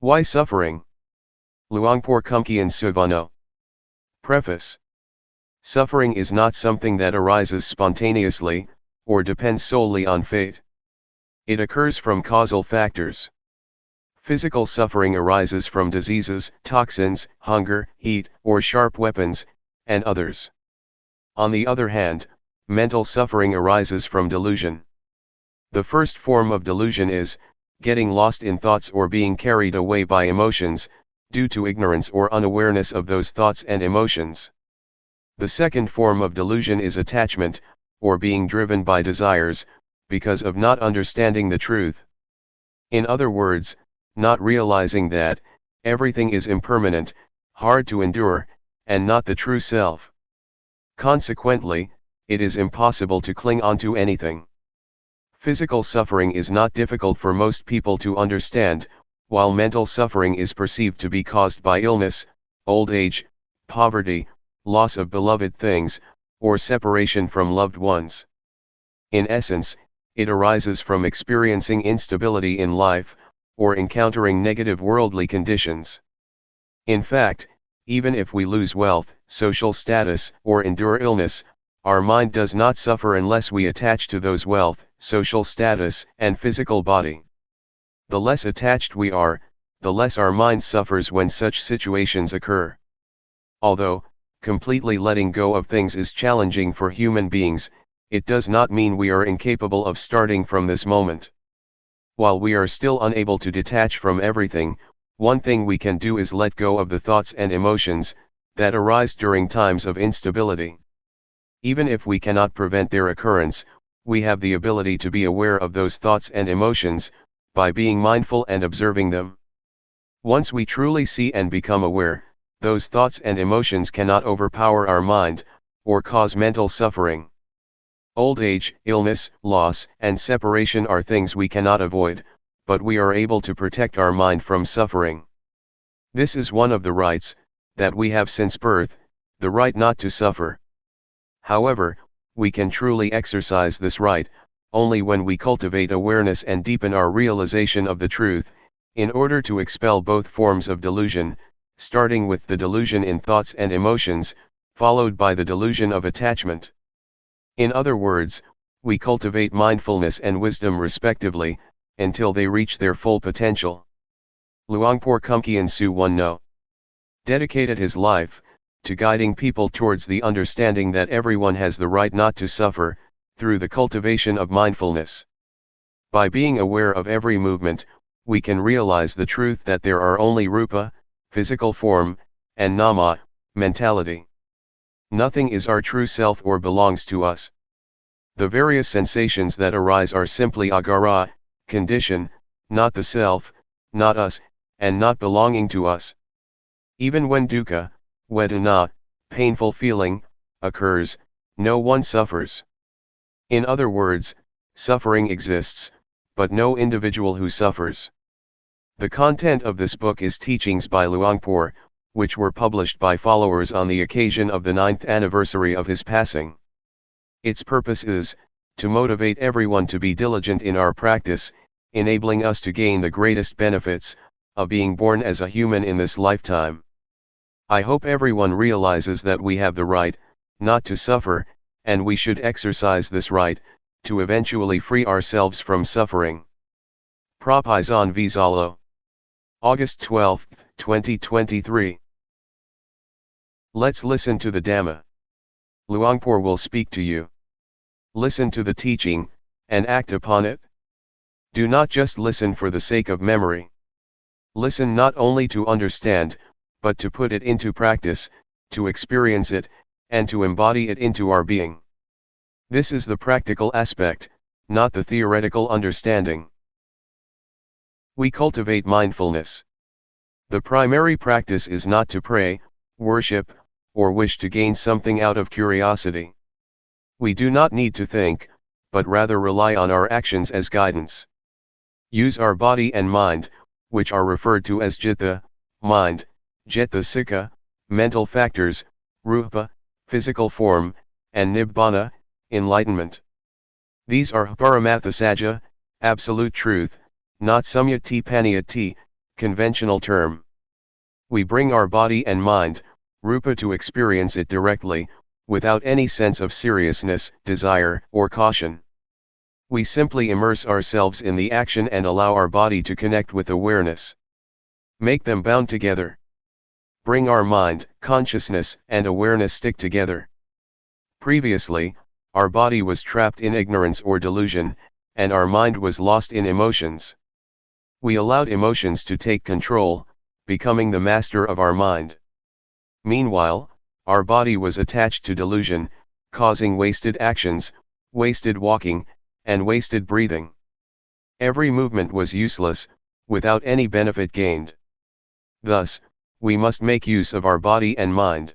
Why suffering? Luangpor Teean Suvano. Preface. Suffering is not something that arises spontaneously, or depends solely on fate. It occurs from causal factors. Physical suffering arises from diseases, toxins, hunger, heat, or sharp weapons, and others. On the other hand, mental suffering arises from delusion. The first form of delusion is getting lost in thoughts or being carried away by emotions, due to ignorance or unawareness of those thoughts and emotions. The second form of delusion is attachment, or being driven by desires, because of not understanding the truth. In other words, not realizing that everything is impermanent, hard to endure, and not the true self. Consequently, it is impossible to cling onto anything. Physical suffering is not difficult for most people to understand, while mental suffering is perceived to be caused by illness, old age, poverty, loss of beloved things, or separation from loved ones. In essence, it arises from experiencing instability in life, or encountering negative worldly conditions. In fact, even if we lose wealth, social status, or endure illness, our mind does not suffer unless we attach to those wealth, social status, and physical body. The less attached we are, the less our mind suffers when such situations occur. Although, completely letting go of things is challenging for human beings, it does not mean we are incapable of starting from this moment. While we are still unable to detach from everything, one thing we can do is let go of the thoughts and emotions that arise during times of instability. Even if we cannot prevent their occurrence, we have the ability to be aware of those thoughts and emotions, by being mindful and observing them. Once we truly see and become aware, those thoughts and emotions cannot overpower our mind, or cause mental suffering. Old age, illness, loss, and separation are things we cannot avoid, but we are able to protect our mind from suffering. This is one of the rights that we have since birth, the right not to suffer. However, we can truly exercise this right only when we cultivate awareness and deepen our realization of the truth, in order to expel both forms of delusion, starting with the delusion in thoughts and emotions, followed by the delusion of attachment. In other words, we cultivate mindfulness and wisdom respectively, until they reach their full potential. Luangpor Teean Suvano dedicated his life to guiding people towards the understanding that everyone has the right not to suffer, through the cultivation of mindfulness. By being aware of every movement, we can realize the truth that there are only rupa, physical form, and nama, mentality. Nothing is our true self or belongs to us. The various sensations that arise are simply agara, condition, not the self, not us, and not belonging to us. Even when dukkha, vedana, painful feeling, occurs, no one suffers. In other words, suffering exists, but no individual who suffers. The content of this book is teachings by Luangpor, which were published by followers on the occasion of the 9th anniversary of his passing. Its purpose is to motivate everyone to be diligent in our practice, enabling us to gain the greatest benefits of being born as a human in this lifetime. I hope everyone realizes that we have the right not to suffer, and we should exercise this right to eventually free ourselves from suffering. Propizon Vizalo. August 12, 2023. Let's listen to the Dhamma. Luangpor will speak to you. Listen to the teaching, and act upon it. Do not just listen for the sake of memory. Listen not only to understand, but to put it into practice, to experience it, and to embody it into our being. This is the practical aspect, not the theoretical understanding. We cultivate mindfulness. The primary practice is not to pray, worship, or wish to gain something out of curiosity. We do not need to think, but rather rely on our actions as guidance. Use our body and mind, which are referred to as citta, mind, cetasika, mental factors, rupa, physical form, and nibbana, enlightenment. These are paramathasajja, absolute truth, not samyati paniyati, conventional term. We bring our body and mind, rupa, to experience it directly, without any sense of seriousness, desire, or caution. We simply immerse ourselves in the action and allow our body to connect with awareness. Make them bound together. Bring our mind, consciousness, and awareness stick together. Previously, our body was trapped in ignorance or delusion, and our mind was lost in emotions. We allowed emotions to take control, becoming the master of our mind. Meanwhile, our body was attached to delusion, causing wasted actions, wasted walking, and wasted breathing. Every movement was useless, without any benefit gained. Thus, we must make use of our body and mind.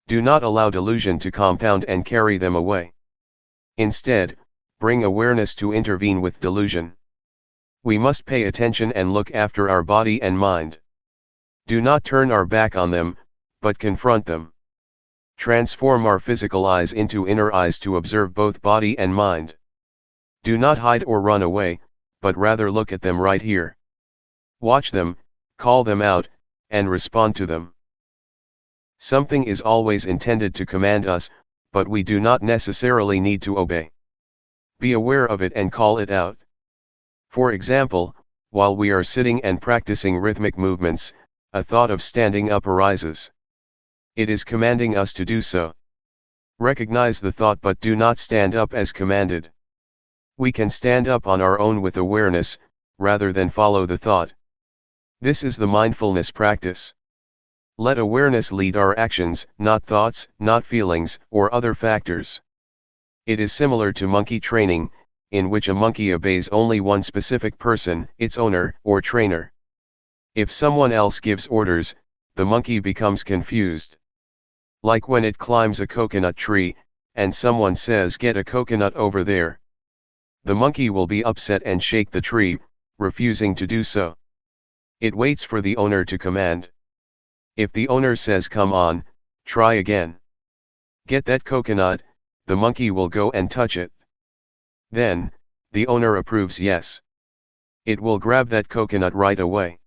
Do not allow delusion to compound and carry them away. Instead, bring awareness to intervene with delusion. We must pay attention and look after our body and mind. Do not turn our back on them, but confront them. Transform our physical eyes into inner eyes to observe both body and mind. Do not hide or run away, but rather look at them right here. Watch them, call them out, and respond to them. Something is always intended to command us, but we do not necessarily need to obey. Be aware of it and call it out. For example, while we are sitting and practicing rhythmic movements, a thought of standing up arises. It is commanding us to do so. Recognize the thought but do not stand up as commanded. We can stand up on our own with awareness, rather than follow the thought. This is the mindfulness practice. Let awareness lead our actions, not thoughts, not feelings, or other factors. It is similar to monkey training, in which a monkey obeys only one specific person, its owner, or trainer. If someone else gives orders, the monkey becomes confused. Like when it climbs a coconut tree, and someone says, "Get a coconut over there." The monkey will be upset and shake the tree, refusing to do so. It waits for the owner to command. If the owner says, "Come on, try again. Get that coconut," the monkey will go and touch it. Then, the owner approves yes. It will grab that coconut right away.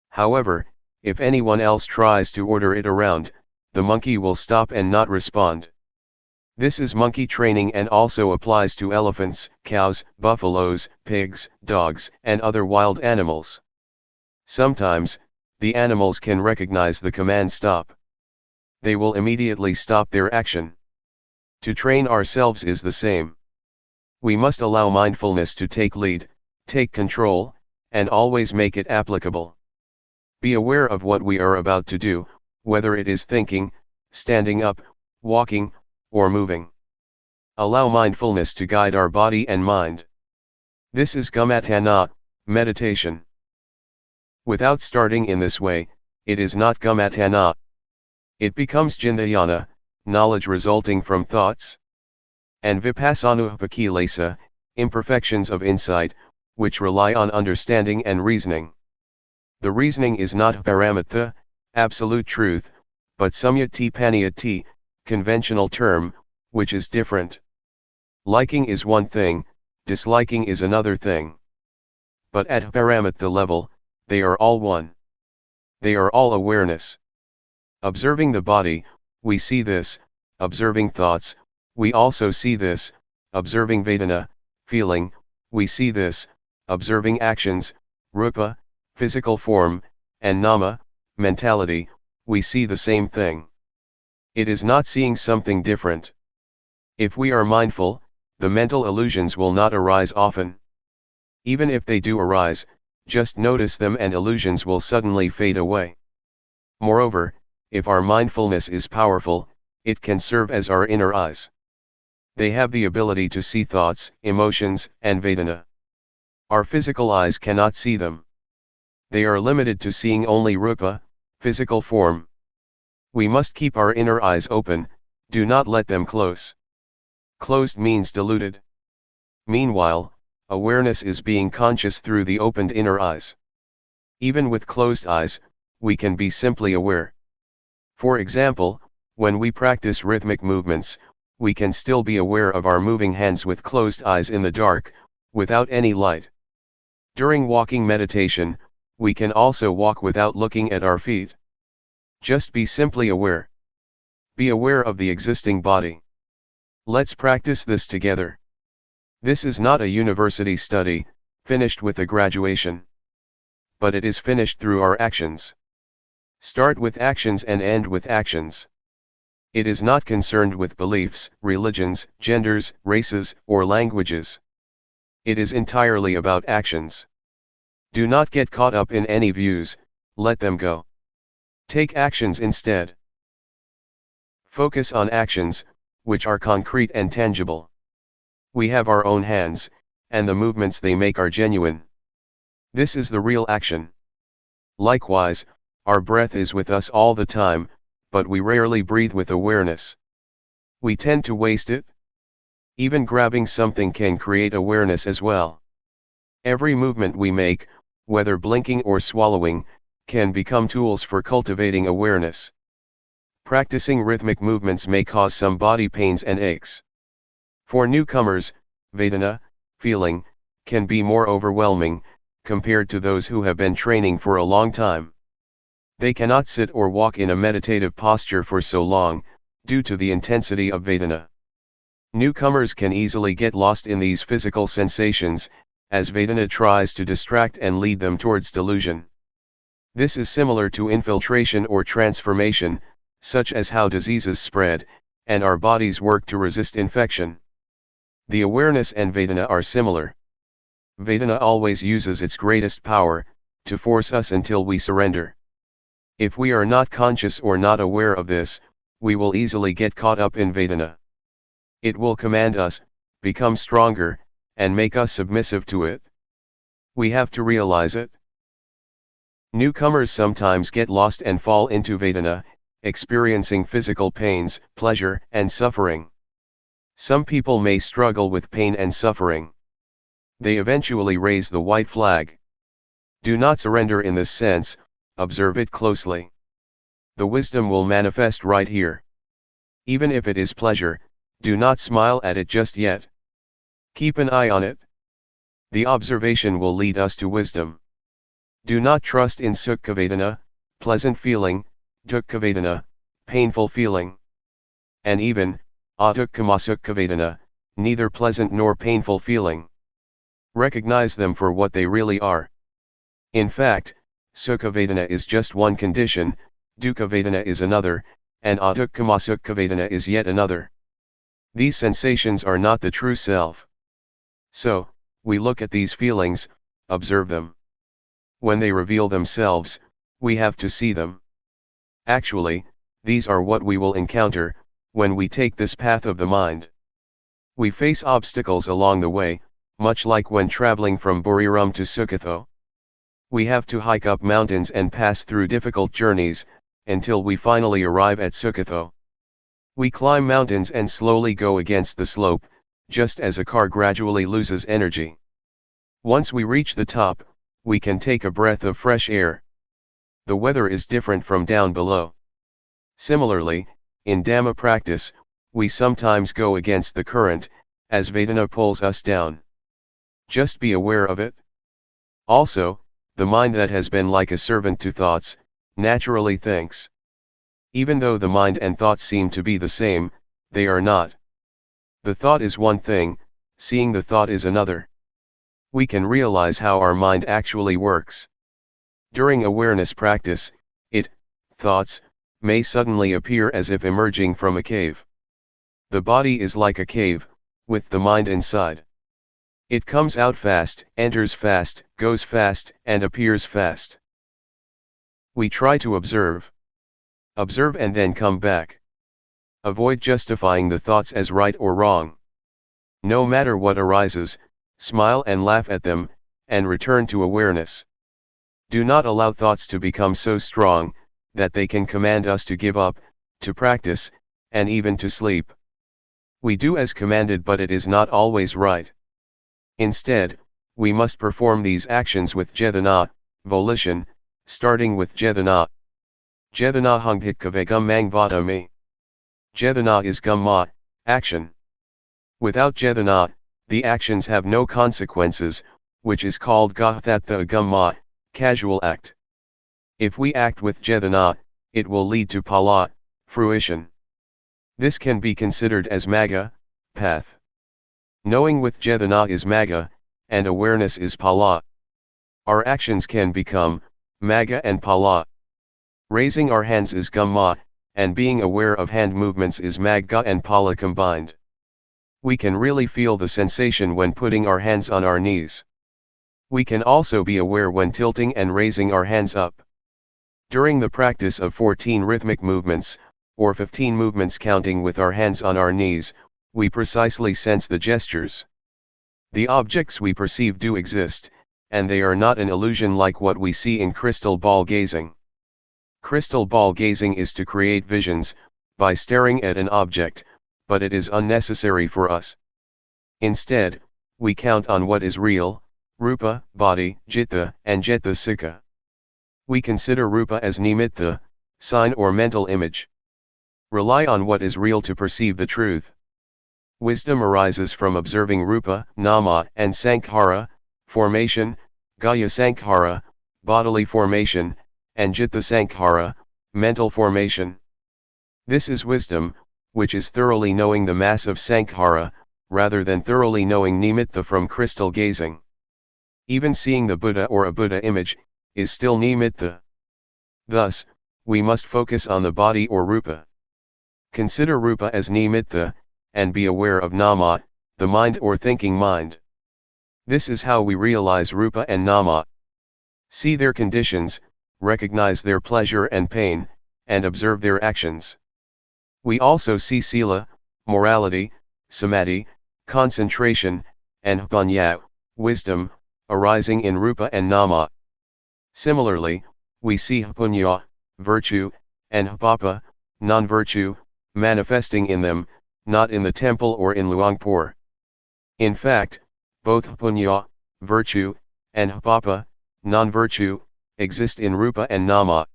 However, if anyone else tries to order it around, the monkey will stop and not respond. This is monkey training and also applies to elephants, cows, buffaloes, pigs, dogs, and other wild animals. Sometimes, the animals can recognize the command stop. They will immediately stop their action. To train ourselves is the same. We must allow mindfulness to take lead, take control, and always make it applicable. Be aware of what we are about to do, whether it is thinking, standing up, walking, or moving. Allow mindfulness to guide our body and mind. This is gamatthana, meditation. Without starting in this way, it is not gamatthana. It becomes cintayana, knowledge resulting from thoughts. And vipassanupakilesa, imperfections of insight, which rely on understanding and reasoning. The reasoning is not paramatha, absolute truth, but samyati paniyati, conventional term, which is different. Liking is one thing, disliking is another thing. But at paramatha level, they are all one. They are all awareness. Observing the body, we see this; observing thoughts, we also see this; observing vedana, feeling, we see this; observing actions, rupa, physical form, and nama, mentality, we see the same thing. It is not seeing something different. If we are mindful, the mental illusions will not arise often. Even if they do arise, just notice them and illusions will suddenly fade away. Moreover, if our mindfulness is powerful, it can serve as our inner eyes. They have the ability to see thoughts, emotions, and vedana. Our physical eyes cannot see them. They are limited to seeing only rupa, physical form. We must keep our inner eyes open, do not let them close. Closed means diluted. Meanwhile, awareness is being conscious through the opened inner eyes. Even with closed eyes, we can be simply aware. For example, when we practice rhythmic movements, we can still be aware of our moving hands with closed eyes in the dark, without any light. During walking meditation, we can also walk without looking at our feet. Just be simply aware. Be aware of the existing body. Let's practice this together. This is not a university study, finished with a graduation. But it is finished through our actions. Start with actions and end with actions. It is not concerned with beliefs, religions, genders, races, or languages. It is entirely about actions. Do not get caught up in any views, let them go. Take actions instead. Focus on actions, which are concrete and tangible. We have our own hands, and the movements they make are genuine. This is the real action. Likewise, our breath is with us all the time, but we rarely breathe with awareness. We tend to waste it. Even grabbing something can create awareness as well. Every movement we make, whether blinking or swallowing, can become tools for cultivating awareness. Practicing rhythmic movements may cause some body pains and aches. For newcomers, Vedana, feeling, can be more overwhelming, compared to those who have been training for a long time. They cannot sit or walk in a meditative posture for so long, due to the intensity of Vedana. Newcomers can easily get lost in these physical sensations, as Vedana tries to distract and lead them towards delusion. This is similar to infiltration or transformation, such as how diseases spread, and our bodies work to resist infection. The awareness and Vedana are similar. Vedana always uses its greatest power, to force us until we surrender. If we are not conscious or not aware of this, we will easily get caught up in Vedana. It will command us, become stronger, and make us submissive to it. We have to realize it. Newcomers sometimes get lost and fall into Vedana, experiencing physical pains, pleasure, and suffering. Some people may struggle with pain and suffering. They eventually raise the white flag. Do not surrender in this sense, observe it closely. The wisdom will manifest right here. Even if it is pleasure, do not smile at it just yet. Keep an eye on it. The observation will lead us to wisdom. Do not trust in Sukha Vedana, pleasant feeling, Dukkha Vedana, painful feeling. And even, Adukkhamasukha Vedana, neither pleasant nor painful feeling. Recognize them for what they really are. In fact, Sukha Vedana is just one condition, Dukkha Vedana is another, and Adukkhamasukha Vedana is yet another. These sensations are not the true self. So, we look at these feelings, observe them. When they reveal themselves, we have to see them. Actually, these are what we will encounter, when we take this path of the mind. We face obstacles along the way, much like when traveling from Buriram to Sukatho. We have to hike up mountains and pass through difficult journeys, until we finally arrive at Sukatho. We climb mountains and slowly go against the slope, just as a car gradually loses energy. Once we reach the top, we can take a breath of fresh air. The weather is different from down below. Similarly, in Dhamma practice, we sometimes go against the current, as Vedana pulls us down. Just be aware of it. Also, the mind that has been like a servant to thoughts, naturally thinks. Even though the mind and thoughts seem to be the same, they are not. The thought is one thing, seeing the thought is another. We can realize how our mind actually works. During awareness practice, thoughts, may suddenly appear as if emerging from a cave. The body is like a cave, with the mind inside. It comes out fast, enters fast, goes fast, and appears fast. We try to observe. Observe and then come back. Avoid justifying the thoughts as right or wrong. No matter what arises, smile and laugh at them, and return to awareness. Do not allow thoughts to become so strong, that they can command us to give up, to practice, and even to sleep. We do as commanded, but it is not always right. Instead, we must perform these actions with cetana, volition, starting with cetana. Cetana hunghit kavegam mang vata me. Cetana is gamma, action. Without cetana, the actions have no consequences, which is called gathatha gamma, casual act. If we act with cetana, it will lead to phala, fruition. This can be considered as magga, path. Knowing with cetana is magga, and awareness is phala. Our actions can become magga and phala. Raising our hands is gamma, and being aware of hand movements is magga and phala combined. We can really feel the sensation when putting our hands on our knees. We can also be aware when tilting and raising our hands up. During the practice of 14 rhythmic movements, or 15 movements counting with our hands on our knees, we precisely sense the gestures. The objects we perceive do exist, and they are not an illusion like what we see in crystal ball gazing. Crystal ball gazing is to create visions, by staring at an object, but it is unnecessary for us. Instead, we count on what is real, rupa, body, citta, and cetasika. We consider rupa as nimitta, sign or mental image. Rely on what is real to perceive the truth. Wisdom arises from observing rupa, nama, and sankhara, formation, gaya sankhara, bodily formation, and citta sankhara, mental formation. This is wisdom, which is thoroughly knowing the mass of sankhara, rather than thoroughly knowing nimitta from crystal gazing. Even seeing the Buddha or a Buddha image, is still nimitta. Thus, we must focus on the body or rupa. Consider rupa as nimitta, and be aware of nama, the mind or thinking mind. This is how we realize rupa and nama. See their conditions, recognize their pleasure and pain, and observe their actions. We also see sila, morality, samadhi, concentration, and panya, wisdom, arising in rupa and nama. Similarly, we see punya, virtue, and papa, non-virtue, manifesting in them, not in the temple or in Luangpor. In fact, both punya, virtue, and papa, non-virtue, exist in rupa and nama.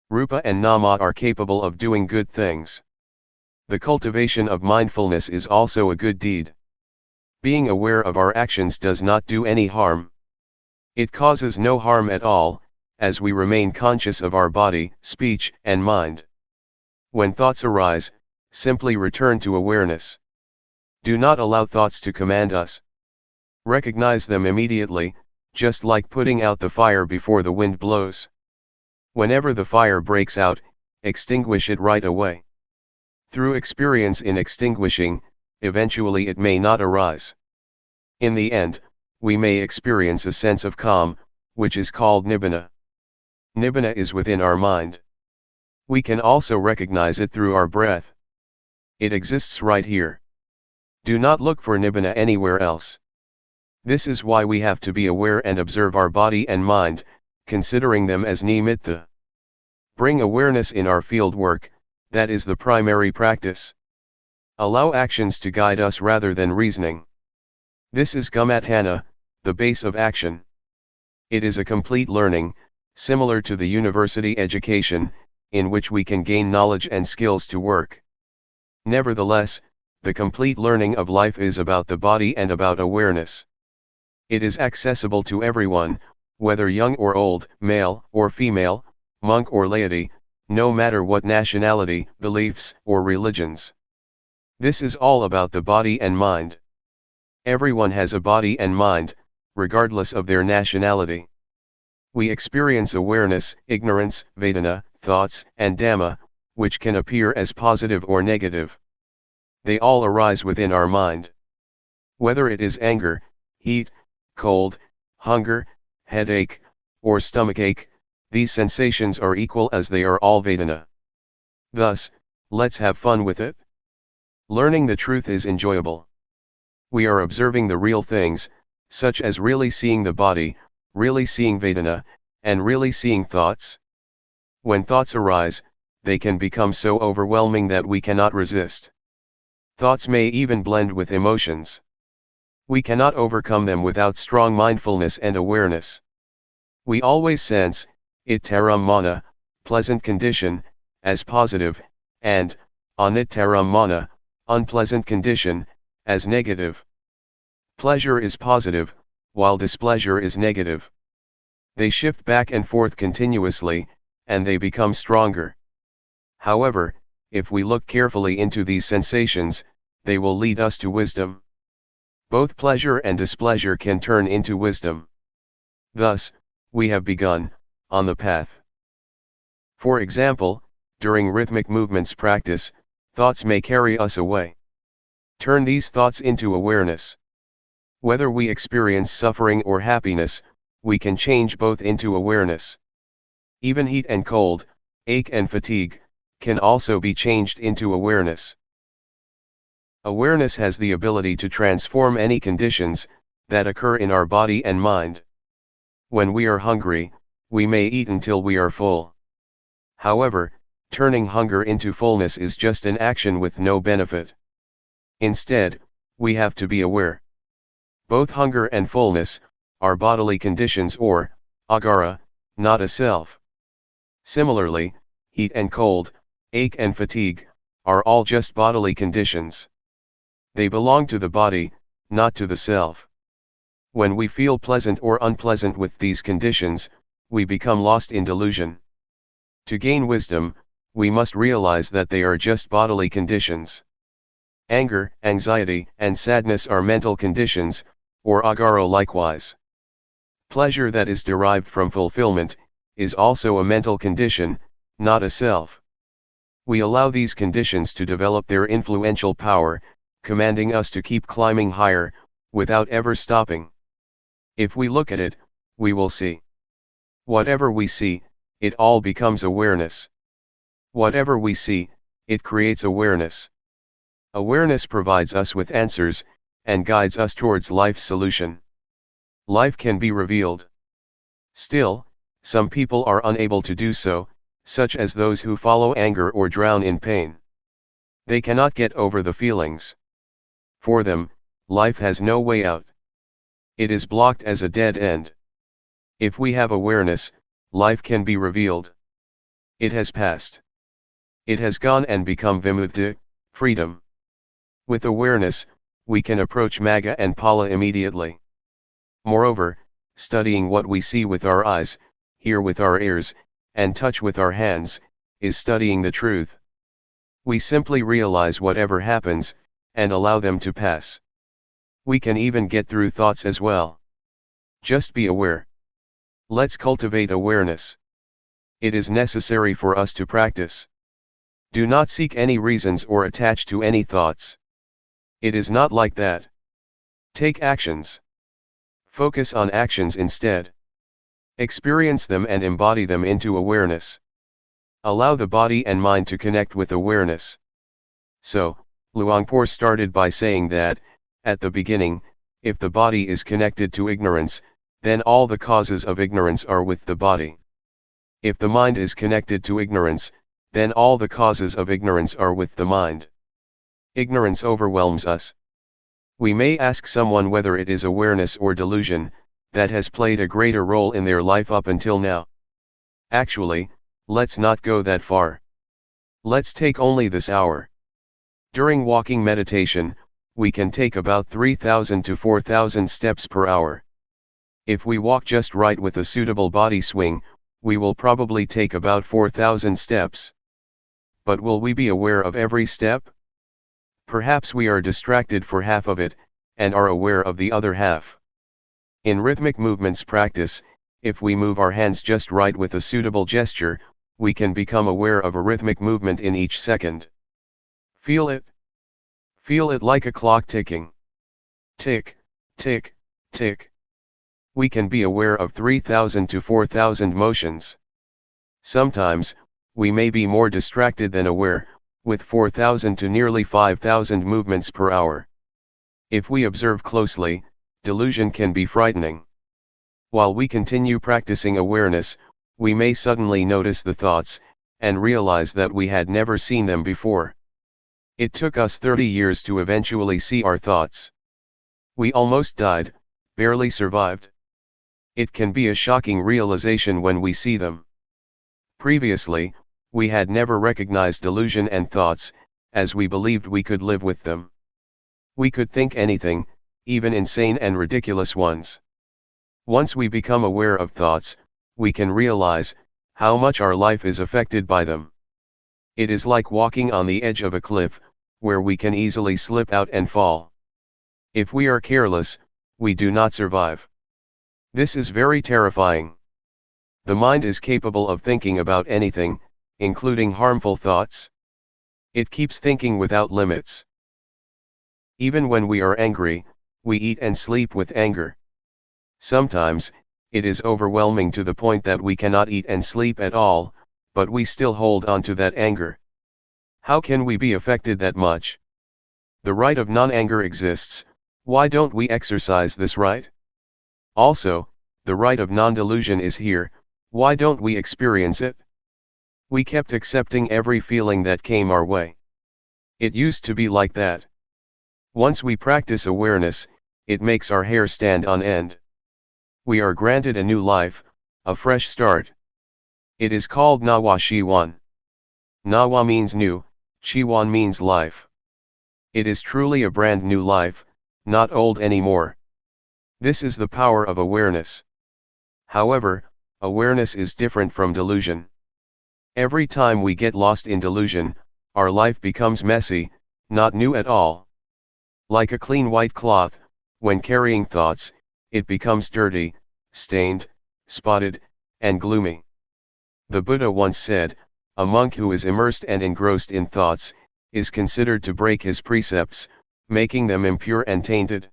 Rupa and nama are capable of doing good things. The cultivation of mindfulness is also a good deed. Being aware of our actions does not do any harm. It causes no harm at all, as we remain conscious of our body, speech, and mind. When thoughts arise, simply return to awareness. Do not allow thoughts to command us. Recognize them immediately, just like putting out the fire before the wind blows. Whenever the fire breaks out, extinguish it right away. Through experience in extinguishing, eventually it may not arise. In the end, we may experience a sense of calm, which is called nibbana. Nibbana is within our mind. We can also recognize it through our breath. It exists right here. Do not look for nibbana anywhere else. This is why we have to be aware and observe our body and mind, considering them as nimitta. Bring awareness in our field work, that is the primary practice. Allow actions to guide us rather than reasoning. This is Gumatthana, the base of action. It is a complete learning, similar to the university education, in which we can gain knowledge and skills to work. Nevertheless, the complete learning of life is about the body and about awareness. It is accessible to everyone, whether young or old, male or female, monk or laity, no matter what nationality, beliefs, or religions. This is all about the body and mind. Everyone has a body and mind, regardless of their nationality. We experience awareness, ignorance, vedana, thoughts, and dhamma, which can appear as positive or negative. They all arise within our mind. Whether it is anger, heat, cold, hunger, headache, or stomachache, these sensations are equal as they are all vedana. Thus, let's have fun with it. Learning the truth is enjoyable. We are observing the real things, such as really seeing the body, really seeing vedana, and really seeing thoughts? When thoughts arise, they can become so overwhelming that we cannot resist. Thoughts may even blend with emotions. We cannot overcome them without strong mindfulness and awareness. We always sense it taram mana, pleasant condition, as positive, and anitaram mana, unpleasant condition, as negative. Pleasure is positive, while displeasure is negative. They shift back and forth continuously, and they become stronger. However, if we look carefully into these sensations, they will lead us to wisdom. Both pleasure and displeasure can turn into wisdom. Thus, we have begun on the path. For example, during rhythmic movements practice, thoughts may carry us away. Turn these thoughts into awareness. Whether we experience suffering or happiness, we can change both into awareness. Even heat and cold, ache and fatigue, can also be changed into awareness. Awareness has the ability to transform any conditions that occur in our body and mind. When we are hungry, we may eat until we are full. However, turning hunger into fullness is just an action with no benefit. Instead, we have to be aware. Both hunger and fullness are bodily conditions or agara, not a self. Similarly, heat and cold, ache and fatigue, are all just bodily conditions. They belong to the body, not to the self. When we feel pleasant or unpleasant with these conditions, we become lost in delusion. To gain wisdom, we must realize that they are just bodily conditions. Anger, anxiety, and sadness are mental conditions, or agaro likewise. Pleasure that is derived from fulfillment is also a mental condition, not a self. We allow these conditions to develop their influential power, commanding us to keep climbing higher, without ever stopping. If we look at it, we will see. Whatever we see, it all becomes awareness. Whatever we see, it creates awareness. Awareness provides us with answers, and guides us towards life's solution. Life can be revealed. Still, some people are unable to do so, such as those who follow anger or drown in pain. They cannot get over the feelings. For them, life has no way out. It is blocked as a dead end. If we have awareness, life can be revealed. It has passed. It has gone and become vimukti, freedom. With awareness, we can approach Magga and Phala immediately. Moreover, studying what we see with our eyes, hear with our ears, and touch with our hands, is studying the truth. We simply realize whatever happens, and allow them to pass. We can even get through thoughts as well. Just be aware. Let's cultivate awareness. It is necessary for us to practice. Do not seek any reasons or attach to any thoughts. It is not like that. Take actions. Focus on actions instead. Experience them and embody them into awareness. Allow the body and mind to connect with awareness. So, Luangpor started by saying that, at the beginning, if the body is connected to ignorance, then all the causes of ignorance are with the body. If the mind is connected to ignorance, then all the causes of ignorance are with the mind. Ignorance overwhelms us. We may ask someone whether it is awareness or delusion that has played a greater role in their life up until now. Actually, let's not go that far. Let's take only this hour. During walking meditation, we can take about 3,000 to 4,000 steps per hour. If we walk just right with a suitable body swing, we will probably take about 4,000 steps. But will we be aware of every step? Perhaps we are distracted for half of it, and are aware of the other half. In rhythmic movements practice, if we move our hands just right with a suitable gesture, we can become aware of a rhythmic movement in each second. Feel it. Feel it like a clock ticking. Tick, tick, tick. We can be aware of 3,000 to 4,000 motions. Sometimes, we may be more distracted than aware, with 4,000 to nearly 5,000 movements per hour. If we observe closely, delusion can be frightening. While we continue practicing awareness, we may suddenly notice the thoughts, and realize that we had never seen them before. It took us 30 years to eventually see our thoughts. We almost died, barely survived. It can be a shocking realization when we see them. Previously, we had never recognized delusion and thoughts, as we believed we could live with them. We could think anything, even insane and ridiculous ones. Once we become aware of thoughts, we can realize how much our life is affected by them. It is like walking on the edge of a cliff, where we can easily slip out and fall. If we are careless, we do not survive. This is very terrifying. The mind is capable of thinking about anything, including harmful thoughts. It keeps thinking without limits. Even when we are angry, we eat and sleep with anger. Sometimes, it is overwhelming to the point that we cannot eat and sleep at all, but we still hold on to that anger. How can we be affected that much? The right of non-anger exists. Why don't we exercise this right? Also, the right of non-delusion is here. Why don't we experience it? We kept accepting every feeling that came our way. It used to be like that. Once we practice awareness, it makes our hair stand on end. We are granted a new life, a fresh start. It is called Nawa Shiwan. Nawa means new, Shiwan means life. It is truly a brand new life, not old anymore. This is the power of awareness. However, awareness is different from delusion. Every time we get lost in delusion, our life becomes messy, not new at all. Like a clean white cloth, when carrying thoughts, it becomes dirty, stained, spotted, and gloomy. The Buddha once said, "A monk who is immersed and engrossed in thoughts, is considered to break his precepts, making them impure and tainted."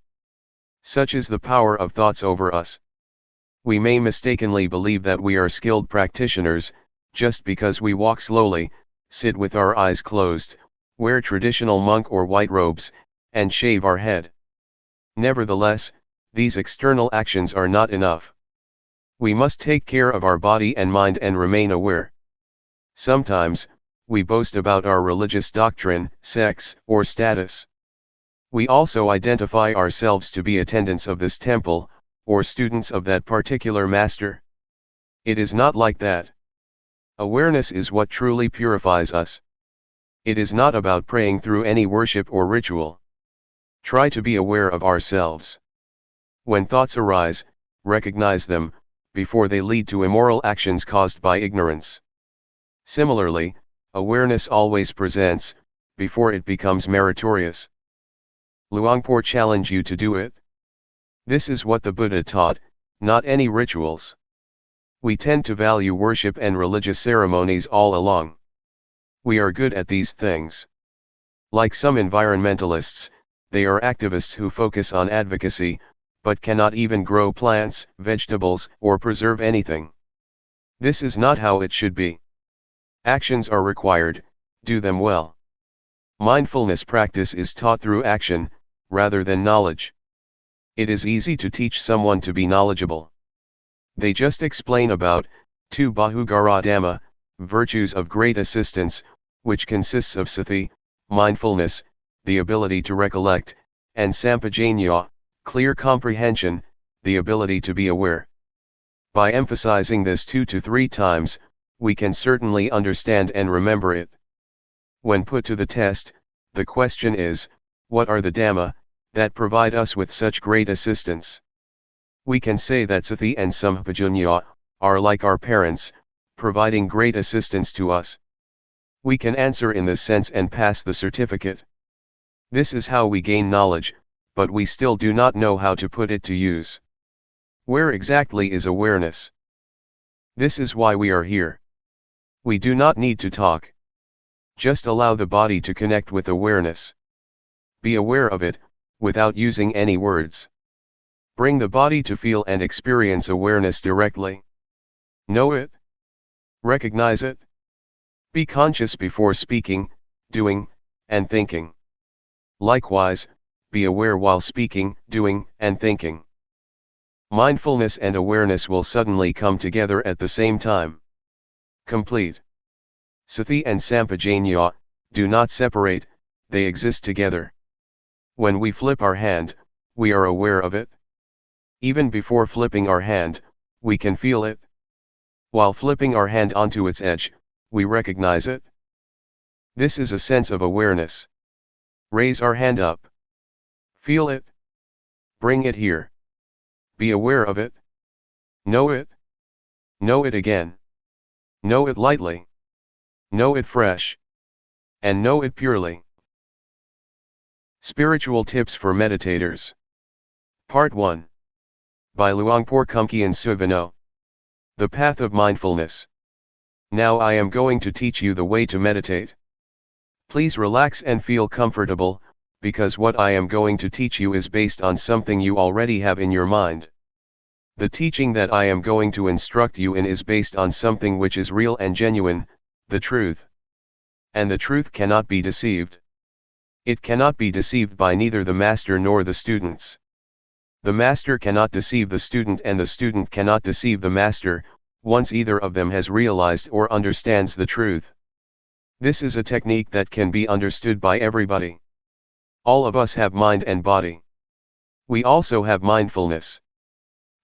Such is the power of thoughts over us. We may mistakenly believe that we are skilled practitioners, just because we walk slowly, sit with our eyes closed, wear traditional monk or white robes, and shave our head. Nevertheless, these external actions are not enough. We must take care of our body and mind and remain aware. Sometimes, we boast about our religious doctrine, sex, or status. We also identify ourselves to be attendants of this temple, or students of that particular master. It is not like that. Awareness is what truly purifies us. It is not about praying through any worship or ritual. Try to be aware of ourselves. When thoughts arise, recognize them, before they lead to immoral actions caused by ignorance. Similarly, awareness always presents, before it becomes meritorious. Luangpor challenge you to do it. This is what the Buddha taught, not any rituals. We tend to value worship and religious ceremonies all along. We are good at these things. Like some environmentalists, they are activists who focus on advocacy, but cannot even grow plants, vegetables, or preserve anything. This is not how it should be. Actions are required, do them well. Mindfulness practice is taught through action, rather than knowledge. It is easy to teach someone to be knowledgeable. They just explain about, two Bahugara Dhamma, virtues of great assistance, which consists of sati, mindfulness, the ability to recollect, and sampajanya, clear comprehension, the ability to be aware. By emphasizing this 2 to 3 times, we can certainly understand and remember it. When put to the test, the question is, what are the Dhamma that provide us with such great assistance? We can say that sati and sampajanya are like our parents, providing great assistance to us. We can answer in this sense and pass the certificate. This is how we gain knowledge, but we still do not know how to put it to use. Where exactly is awareness? This is why we are here. We do not need to talk. Just allow the body to connect with awareness. Be aware of it, without using any words. Bring the body to feel and experience awareness directly. Know it. Recognize it. Be conscious before speaking, doing, and thinking. Likewise, be aware while speaking, doing, and thinking. Mindfulness and awareness will suddenly come together at the same time. Complete. Sati and Sampajanya do not separate, they exist together. When we flip our hand, we are aware of it. Even before flipping our hand, we can feel it. While flipping our hand onto its edge, we recognize it. This is a sense of awareness. Raise our hand up. Feel it. Bring it here. Be aware of it. Know it. Know it again. Know it lightly. Know it fresh. And know it purely. Spiritual Tips for Meditators. Part 1. By Luangpor Teean. The Path of Mindfulness. Now I am going to teach you the way to meditate. Please relax and feel comfortable, because what I am going to teach you is based on something you already have in your mind. The teaching that I am going to instruct you in is based on something which is real and genuine, the truth. And the truth cannot be deceived. It cannot be deceived by neither the master nor the students. The master cannot deceive the student and the student cannot deceive the master, once either of them has realized or understands the truth. This is a technique that can be understood by everybody. All of us have mind and body. We also have mindfulness.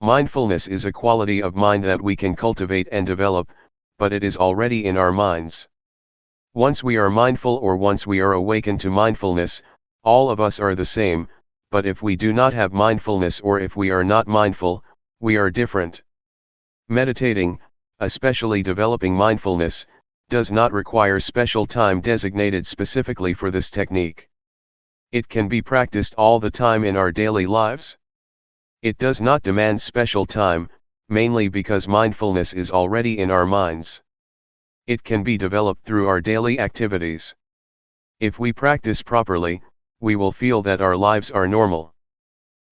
Mindfulness is a quality of mind that we can cultivate and develop, but it is already in our minds. Once we are mindful or once we are awakened to mindfulness, all of us are the same, but if we do not have mindfulness or if we are not mindful, we are different. Meditating, especially developing mindfulness, does not require special time designated specifically for this technique. It can be practiced all the time in our daily lives. It does not demand special time, mainly because mindfulness is already in our minds. It can be developed through our daily activities. If we practice properly, we will feel that our lives are normal.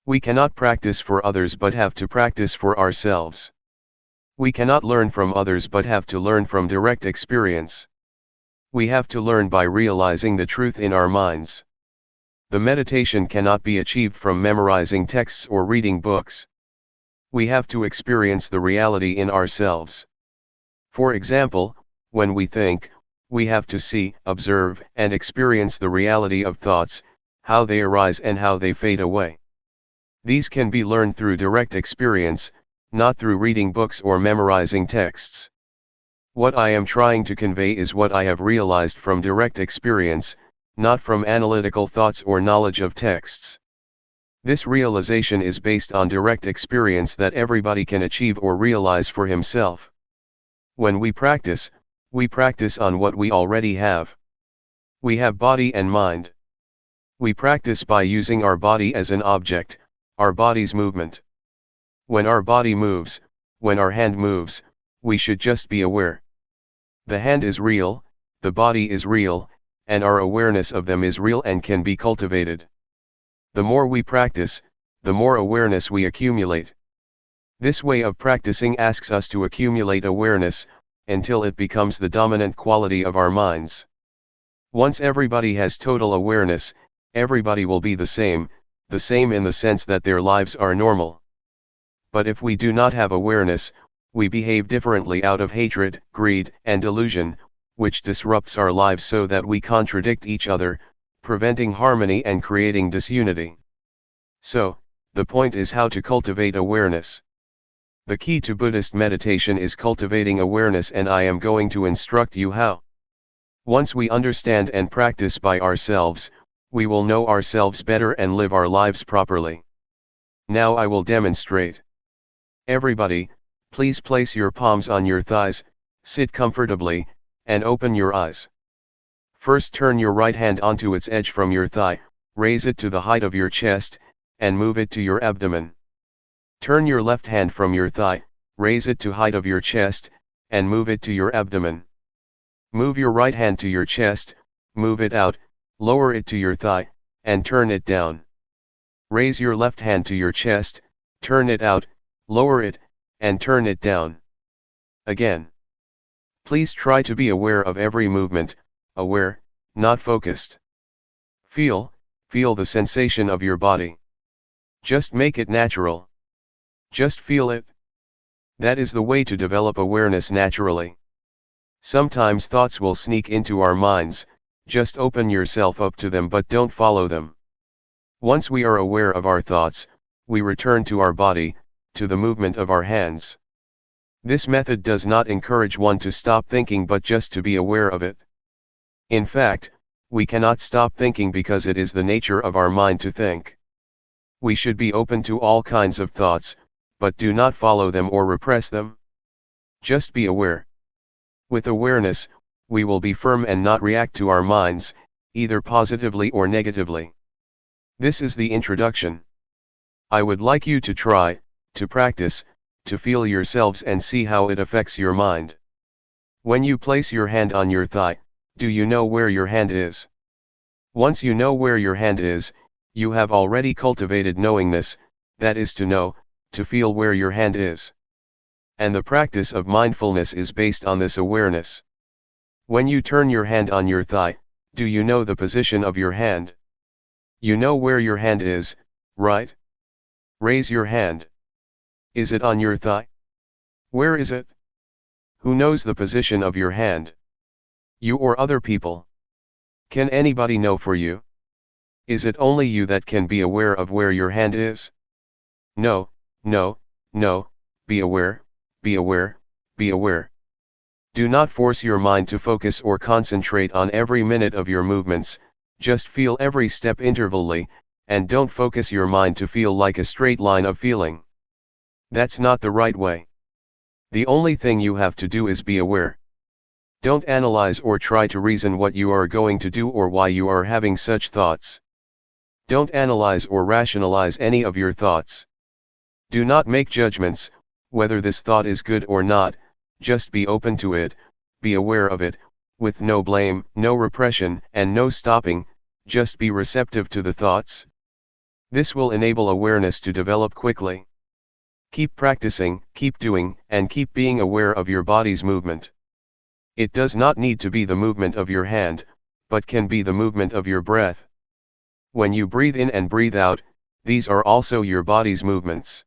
We cannot practice for others but have to practice for ourselves. We cannot learn from others but have to learn from direct experience. We have to learn by realizing the truth in our minds. The meditation cannot be achieved from memorizing texts or reading books. We have to experience the reality in ourselves. For example, when we think, we have to see, observe, and experience the reality of thoughts, how they arise and how they fade away. These can be learned through direct experience, not through reading books or memorizing texts. What I am trying to convey is what I have realized from direct experience, not from analytical thoughts or knowledge of texts. This realization is based on direct experience that everybody can achieve or realize for himself. When we practice on what we already have. We have body and mind. We practice by using our body as an object, our body's movement. When our body moves, when our hand moves, we should just be aware. The hand is real, the body is real, and our awareness of them is real and can be cultivated. The more we practice, the more awareness we accumulate. This way of practicing asks us to accumulate awareness, until it becomes the dominant quality of our minds. Once everybody has total awareness, everybody will be the same in the sense that their lives are normal. But if we do not have awareness, we behave differently out of hatred, greed, and delusion, which disrupts our lives so that we contradict each other, preventing harmony and creating disunity. So, the point is how to cultivate awareness. The key to Buddhist meditation is cultivating awareness, and I am going to instruct you how. Once we understand and practice by ourselves, we will know ourselves better and live our lives properly. Now I will demonstrate. Everybody, please place your palms on your thighs, sit comfortably, and open your eyes. First turn your right hand onto its edge from your thigh, raise it to the height of your chest, and move it to your abdomen. Turn your left hand from your thigh, raise it to height of your chest, and move it to your abdomen. Move your right hand to your chest, move it out, lower it to your thigh, and turn it down. Raise your left hand to your chest, turn it out, lower it, and turn it down. Again. Please try to be aware of every movement, aware, not focused. Feel the sensation of your body. Just make it natural. Just feel it. That is the way to develop awareness naturally. Sometimes thoughts will sneak into our minds, just open yourself up to them but don't follow them. Once we are aware of our thoughts, we return to our body, to the movement of our hands. This method does not encourage one to stop thinking but just to be aware of it. In fact, we cannot stop thinking because it is the nature of our mind to think. We should be open to all kinds of thoughts, but do not follow them or repress them. Just be aware. With awareness, we will be firm and not react to our minds, either positively or negatively. This is the introduction. I would like you to try, to practice, to feel yourselves and see how it affects your mind. When you place your hand on your thigh, do you know where your hand is? Once you know where your hand is, you have already cultivated knowingness, that is to know, to feel where your hand is. And the practice of mindfulness is based on this awareness. When you turn your hand on your thigh, do you know the position of your hand? You know where your hand is, right? Raise your hand. Is it on your thigh? Where is it? Who knows the position of your hand? You or other people? Can anybody know for you? Is it only you that can be aware of where your hand is? No, no, no, be aware, be aware, be aware. Do not force your mind to focus or concentrate on every minute of your movements, just feel every step intervally, and don't focus your mind to feel like a straight line of feeling. That's not the right way. The only thing you have to do is be aware. Don't analyze or try to reason what you are going to do or why you are having such thoughts. Don't analyze or rationalize any of your thoughts. Do not make judgments, whether this thought is good or not, just be open to it, be aware of it, with no blame, no repression, and no stopping, just be receptive to the thoughts. This will enable awareness to develop quickly. Keep practicing, keep doing, and keep being aware of your body's movement. It does not need to be the movement of your hand, but can be the movement of your breath. When you breathe in and breathe out, these are also your body's movements.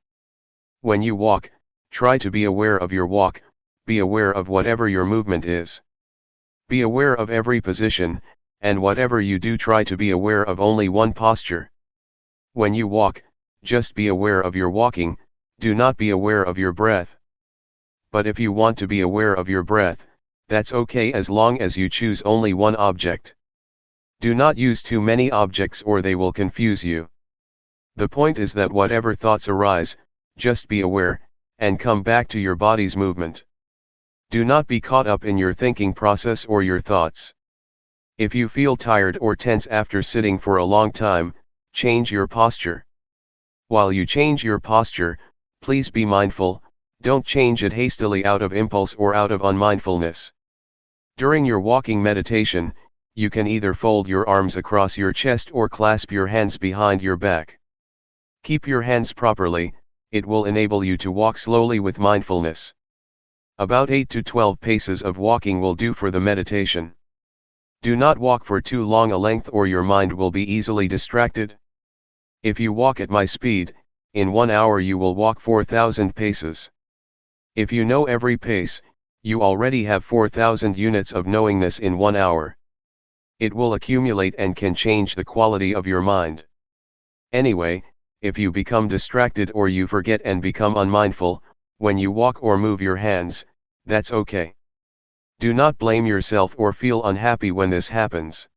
When you walk, try to be aware of your walk, be aware of whatever your movement is. Be aware of every position, and whatever you do try to be aware of only one posture. When you walk, just be aware of your walking, do not be aware of your breath. But if you want to be aware of your breath, that's okay as long as you choose only one object. Do not use too many objects or they will confuse you. The point is that whatever thoughts arise, just be aware, and come back to your body's movement. Do not be caught up in your thinking process or your thoughts. If you feel tired or tense after sitting for a long time, change your posture. While you change your posture, please be mindful, don't change it hastily out of impulse or out of unmindfulness. During your walking meditation, you can either fold your arms across your chest or clasp your hands behind your back. Keep your hands properly, it will enable you to walk slowly with mindfulness. About 8 to 12 paces of walking will do for the meditation. Do not walk for too long a length or your mind will be easily distracted. If you walk at my speed, in 1 hour you will walk 4,000 paces. If you know every pace, you already have 4,000 units of knowingness in 1 hour. It will accumulate and can change the quality of your mind. Anyway, if you become distracted or you forget and become unmindful, when you walk or move your hands, that's okay. Do not blame yourself or feel unhappy when this happens.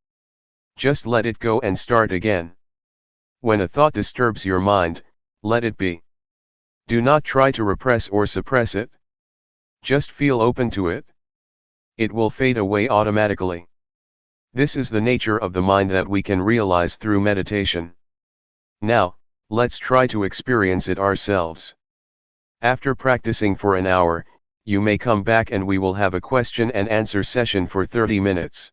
Just let it go and start again. When a thought disturbs your mind, let it be. Do not try to repress or suppress it. Just feel open to it. It will fade away automatically. This is the nature of the mind that we can realize through meditation. Now, let's try to experience it ourselves. After practicing for an hour, you may come back and we will have a question and answer session for 30 minutes.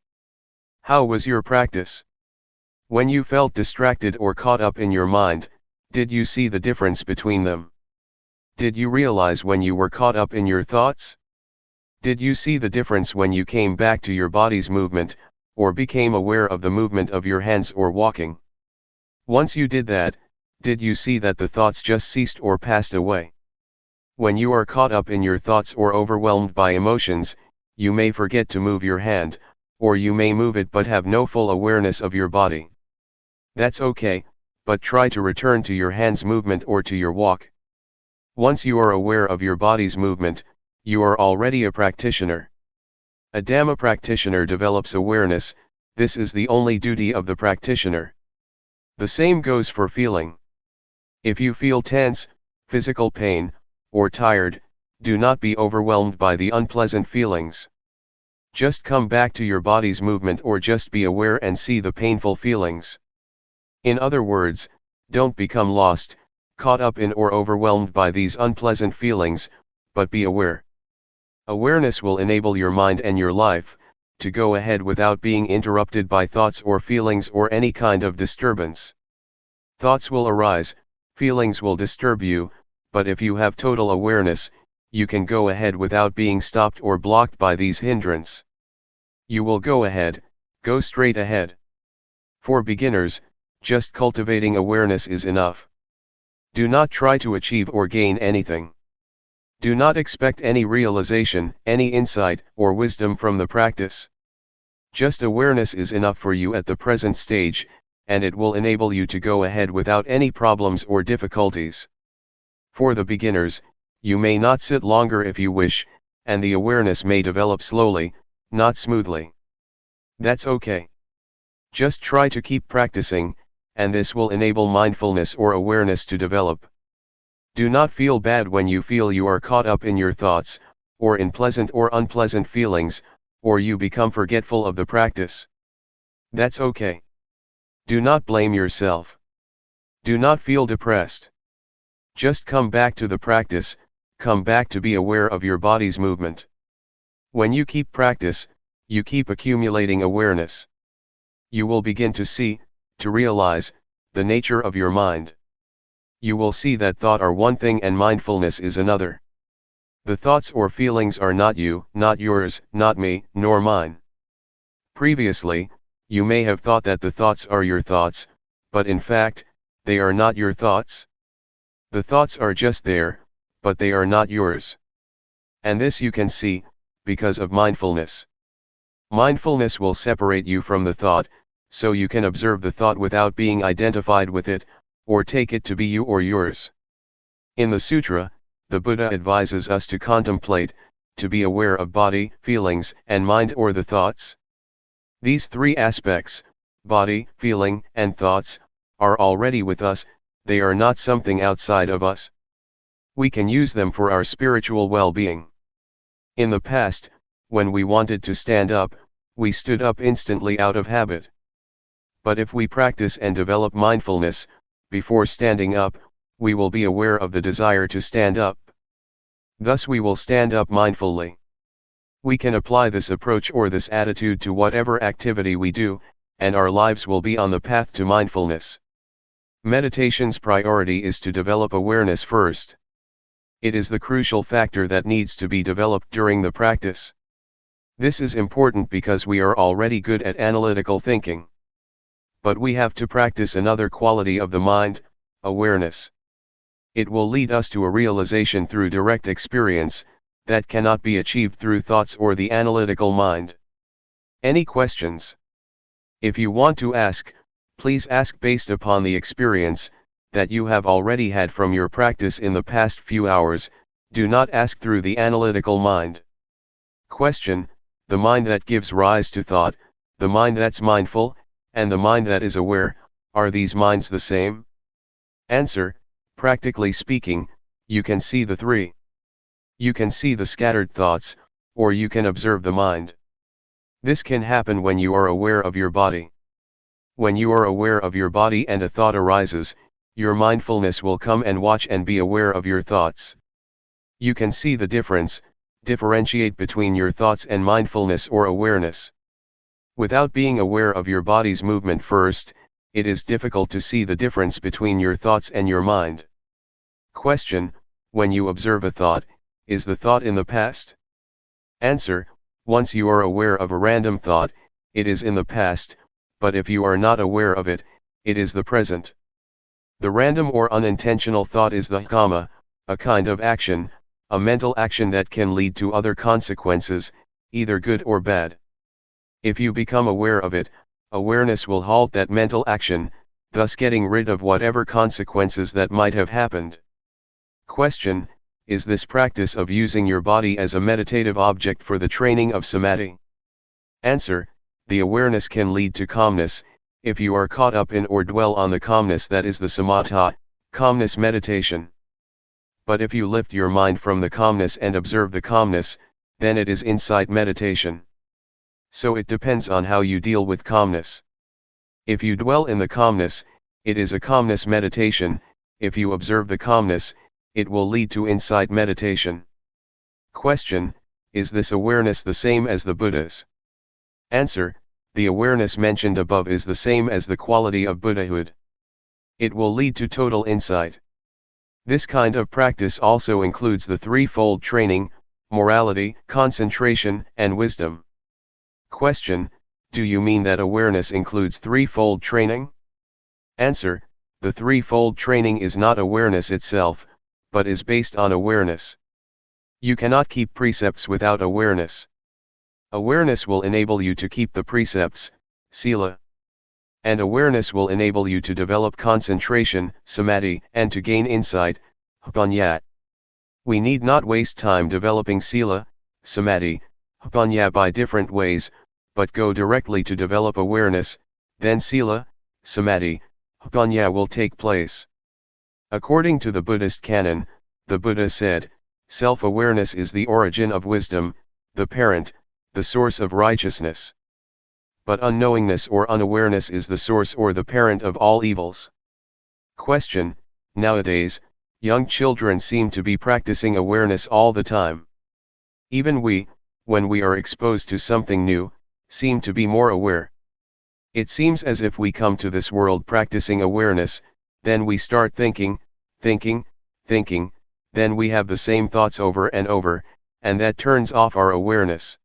How was your practice? When you felt distracted or caught up in your mind, did you see the difference between them? Did you realize when you were caught up in your thoughts? Did you see the difference when you came back to your body's movement, or became aware of the movement of your hands or walking? Once you did that, did you see that the thoughts just ceased or passed away? When you are caught up in your thoughts or overwhelmed by emotions, you may forget to move your hand, or you may move it but have no full awareness of your body. That's okay, but try to return to your hand's movement or to your walk. Once you are aware of your body's movement, you are already a practitioner. A Dhamma practitioner develops awareness. This is the only duty of the practitioner. The same goes for feeling. If you feel tense, physical pain, or tired, do not be overwhelmed by the unpleasant feelings. Just come back to your body's movement or just be aware and see the painful feelings. In other words, don't become lost, caught up in or overwhelmed by these unpleasant feelings, but be aware. Awareness will enable your mind and your life to go ahead without being interrupted by thoughts or feelings or any kind of disturbance. Thoughts will arise, feelings will disturb you, but if you have total awareness, you can go ahead without being stopped or blocked by these hindrances. You will go ahead, go straight ahead. For beginners, just cultivating awareness is enough. Do not try to achieve or gain anything. Do not expect any realization, any insight, or wisdom from the practice. Just awareness is enough for you at the present stage, and it will enable you to go ahead without any problems or difficulties. For the beginners, you may not sit longer if you wish, and the awareness may develop slowly, not smoothly. That's okay. Just try to keep practicing, and this will enable mindfulness or awareness to develop. Do not feel bad when you feel you are caught up in your thoughts, or in pleasant or unpleasant feelings, or you become forgetful of the practice. That's okay. Do not blame yourself. Do not feel depressed. Just come back to the practice, come back to be aware of your body's movement. When you keep practice, you keep accumulating awareness. You will begin to see, to realize, the nature of your mind. You will see that thought are one thing and mindfulness is another. The thoughts or feelings are not you, not yours, not me, nor mine. Previously, you may have thought that the thoughts are your thoughts, but in fact, they are not your thoughts. The thoughts are just there, but they are not yours. And this you can see, because of mindfulness. Mindfulness will separate you from the thought, so you can observe the thought without being identified with it, or take it to be you or yours. In the sutra, the Buddha advises us to contemplate, to be aware of body, feelings, and mind or the thoughts. These three aspects, body, feeling, and thoughts, are already with us, they are not something outside of us. We can use them for our spiritual well-being. In the past, when we wanted to stand up, we stood up instantly out of habit. But if we practice and develop mindfulness, before standing up, we will be aware of the desire to stand up. Thus we will stand up mindfully. We can apply this approach or this attitude to whatever activity we do, and our lives will be on the path to mindfulness. Meditation's priority is to develop awareness first. It is the crucial factor that needs to be developed during the practice. This is important because we are already good at analytical thinking. But we have to practice another quality of the mind, awareness. It will lead us to a realization through direct experience, that cannot be achieved through thoughts or the analytical mind. Any questions? If you want to ask, please ask based upon the experience that you have already had from your practice in the past few hours. Do not ask through the analytical mind. Question: the mind that gives rise to thought, the mind that's mindful, and the mind that is aware, are these minds the same? Answer: practically speaking, you can see the three. You can see the scattered thoughts, or you can observe the mind. This can happen when you are aware of your body. When you are aware of your body and a thought arises, your mindfulness will come and watch and be aware of your thoughts. You can see the difference, differentiate between your thoughts and mindfulness or awareness. Without being aware of your body's movement first, it is difficult to see the difference between your thoughts and your mind. Question: when you observe a thought, is the thought in the past? Answer: once you are aware of a random thought, it is in the past, but if you are not aware of it, it is the present. The random or unintentional thought is the kamma, a kind of action, a mental action that can lead to other consequences, either good or bad. If you become aware of it, awareness will halt that mental action, thus getting rid of whatever consequences that might have happened. Question: is this practice of using your body as a meditative object for the training of samadhi? Answer: the awareness can lead to calmness, if you are caught up in or dwell on the calmness that is the samatha, calmness meditation. But if you lift your mind from the calmness and observe the calmness, then it is insight meditation. So it depends on how you deal with calmness. If you dwell in the calmness, it is a calmness meditation. If you observe the calmness, it will lead to insight meditation. Question: is this awareness the same as the Buddha's? Answer: the awareness mentioned above is the same as the quality of Buddhahood. It will lead to total insight. This kind of practice also includes the threefold training: morality, concentration, and wisdom. Question: do you mean that awareness includes threefold training? Answer: the threefold training is not awareness itself, but is based on awareness. You cannot keep precepts without awareness. Awareness will enable you to keep the precepts, sila. And awareness will enable you to develop concentration, samadhi, and to gain insight, panya. We need not waste time developing sila, samadhi, panya by different ways, but go directly to develop awareness, then sila, samadhi, panya will take place. According to the Buddhist canon, the Buddha said, self-awareness is the origin of wisdom, the parent, the source of righteousness. But unknowingness or unawareness is the source or the parent of all evils. Question: nowadays, young children seem to be practicing awareness all the time. Even we, when we are exposed to something new, seem to be more aware. It seems as if we come to this world practicing awareness, then we start thinking, then we have the same thoughts over and over, and that turns off our awareness.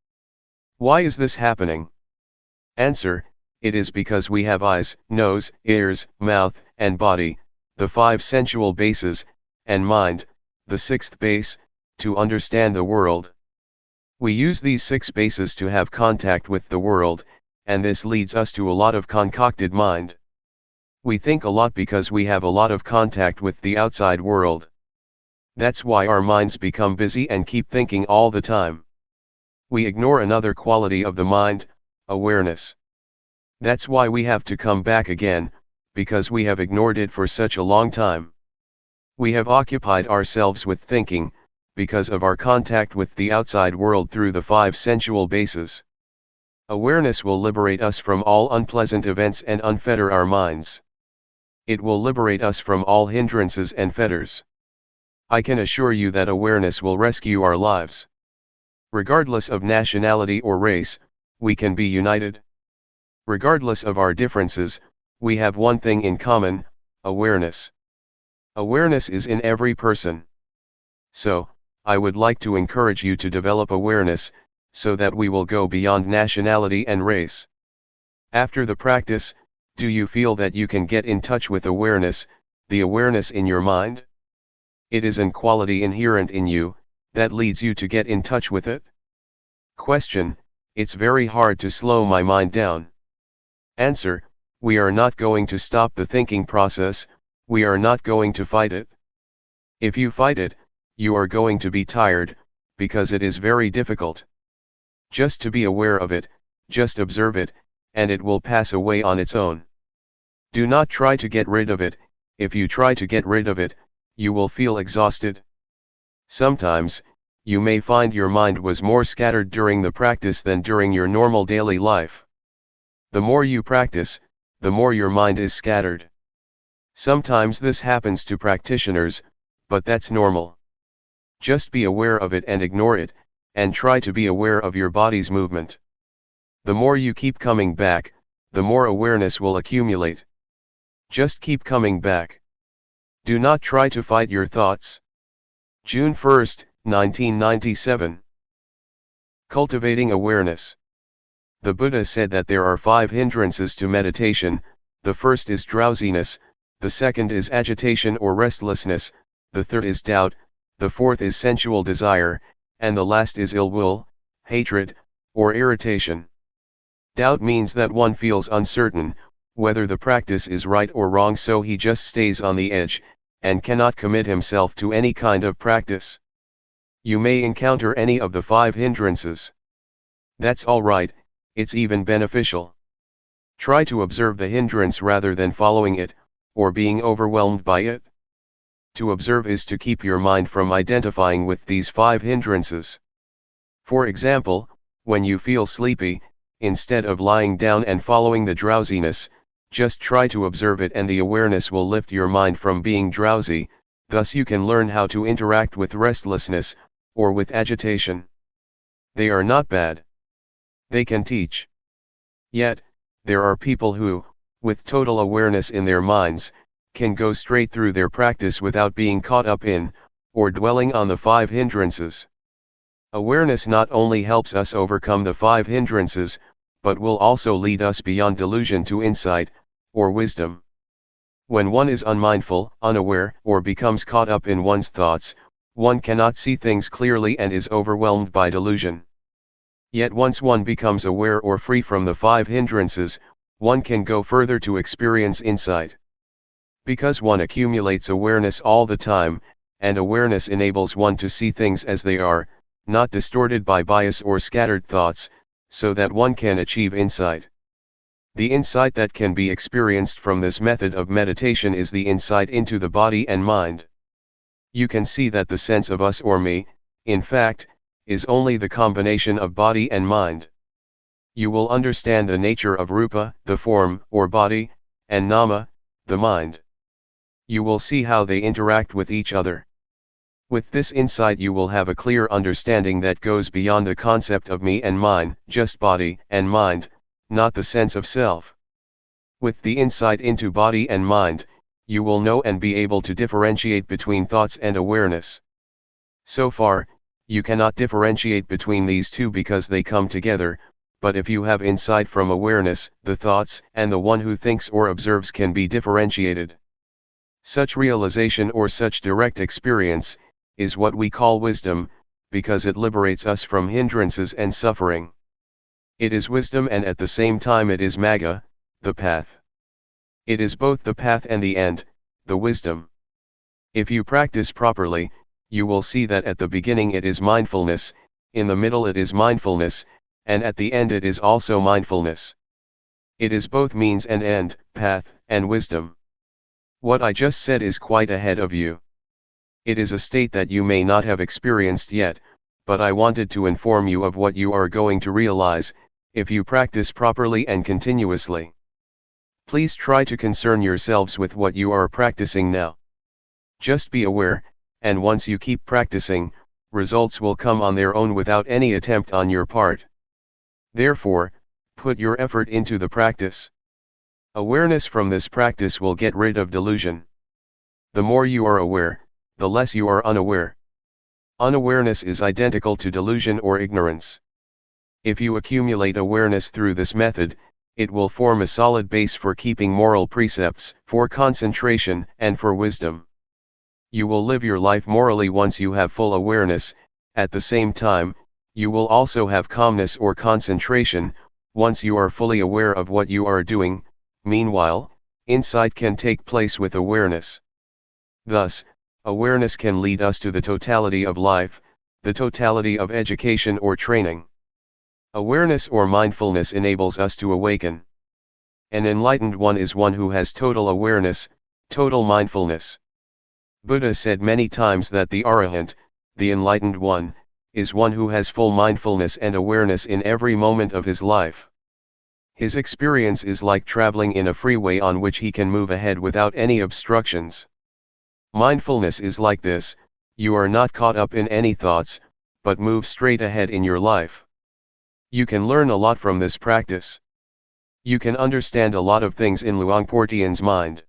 Why is this happening? Answer: it is because we have eyes, nose, ears, mouth, and body, the five sensual bases, and mind, the sixth base, to understand the world. We use these six bases to have contact with the world, and this leads us to a lot of concocted mind. We think a lot because we have a lot of contact with the outside world. That's why our minds become busy and keep thinking all the time. We ignore another quality of the mind, awareness. That's why we have to come back again, because we have ignored it for such a long time. We have occupied ourselves with thinking, because of our contact with the outside world through the five sensual bases. Awareness will liberate us from all unpleasant events and unfetter our minds. It will liberate us from all hindrances and fetters. I can assure you that awareness will rescue our lives. Regardless of nationality or race, we can be united. Regardless of our differences, we have one thing in common: awareness. Awareness is in every person. So, I would like to encourage you to develop awareness, so that we will go beyond nationality and race. After the practice, do you feel that you can get in touch with awareness, the awareness in your mind? It is an quality inherent in you, that leads you to get in touch with it. Question: it's very hard to slow my mind down. Answer: we are not going to stop the thinking process, we are not going to fight it. If you fight it, you are going to be tired, because it is very difficult. Just to be aware of it, just observe it, and it will pass away on its own. Do not try to get rid of it. If you try to get rid of it, you will feel exhausted. Sometimes, you may find your mind was more scattered during the practice than during your normal daily life. The more you practice, the more your mind is scattered. Sometimes this happens to practitioners, but that's normal. Just be aware of it and ignore it, and try to be aware of your body's movement. The more you keep coming back, the more awareness will accumulate. Just keep coming back. Do not try to fight your thoughts. June 1, 1997. Cultivating awareness. The Buddha said that there are 5 hindrances to meditation. The first is drowsiness, the second is agitation or restlessness, the third is doubt, the fourth is sensual desire, and the last is ill will, hatred, or irritation. Doubt means that one feels uncertain whether the practice is right or wrong, so he just stays on the edge, and cannot commit himself to any kind of practice. You may encounter any of the 5 hindrances. That's alright, it's even beneficial. Try to observe the hindrance rather than following it, or being overwhelmed by it. To observe is to keep your mind from identifying with these 5 hindrances. For example, when you feel sleepy, instead of lying down and following the drowsiness, just try to observe it, and the awareness will lift your mind from being drowsy. Thus you can learn how to interact with restlessness, or with agitation. They are not bad. They can teach. Yet, there are people who, with total awareness in their minds, can go straight through their practice without being caught up in, or dwelling on the 5 hindrances. Awareness not only helps us overcome the 5 hindrances, but will also lead us beyond delusion to insight, or wisdom. When one is unmindful, unaware, or becomes caught up in one's thoughts, one cannot see things clearly and is overwhelmed by delusion. Yet once one becomes aware or free from the 5 hindrances, one can go further to experience insight. Because one accumulates awareness all the time, and awareness enables one to see things as they are, not distorted by bias or scattered thoughts, so that one can achieve insight. The insight that can be experienced from this method of meditation is the insight into the body and mind. You can see that the sense of us or me, in fact, is only the combination of body and mind. You will understand the nature of rupa, the form or body, and nama, the mind. You will see how they interact with each other. With this insight you will have a clear understanding that goes beyond the concept of me and mine, just body and mind, not the sense of self. With the insight into body and mind, you will know and be able to differentiate between thoughts and awareness. So far, you cannot differentiate between these two because they come together, but if you have insight from awareness, the thoughts and the one who thinks or observes can be differentiated. Such realization or such direct experience is what we call wisdom, because it liberates us from hindrances and suffering. It is wisdom, and at the same time it is magga, the path. It is both the path and the end, the wisdom. If you practice properly, you will see that at the beginning it is mindfulness, in the middle it is mindfulness, and at the end it is also mindfulness. It is both means and end, path and wisdom. What I just said is quite ahead of you. It is a state that you may not have experienced yet, but I wanted to inform you of what you are going to realize, if you practice properly and continuously. Please try to concern yourselves with what you are practicing now. Just be aware, and once you keep practicing, results will come on their own without any attempt on your part. Therefore, put your effort into the practice. Awareness from this practice will get rid of delusion. The more you are aware, the less you are unaware. Unawareness is identical to delusion or ignorance. If you accumulate awareness through this method, it will form a solid base for keeping moral precepts, for concentration, and for wisdom. You will live your life morally once you have full awareness. At the same time, you will also have calmness or concentration, once you are fully aware of what you are doing. Meanwhile, insight can take place with awareness. Thus, awareness can lead us to the totality of life, the totality of education or training. Awareness or mindfulness enables us to awaken. An enlightened one is one who has total awareness, total mindfulness. Buddha said many times that the Arahant, the enlightened one, is one who has full mindfulness and awareness in every moment of his life. His experience is like traveling in a freeway on which he can move ahead without any obstructions. Mindfulness is like this: you are not caught up in any thoughts, but move straight ahead in your life. You can learn a lot from this practice. You can understand a lot of things in Luangpor Teean's mind.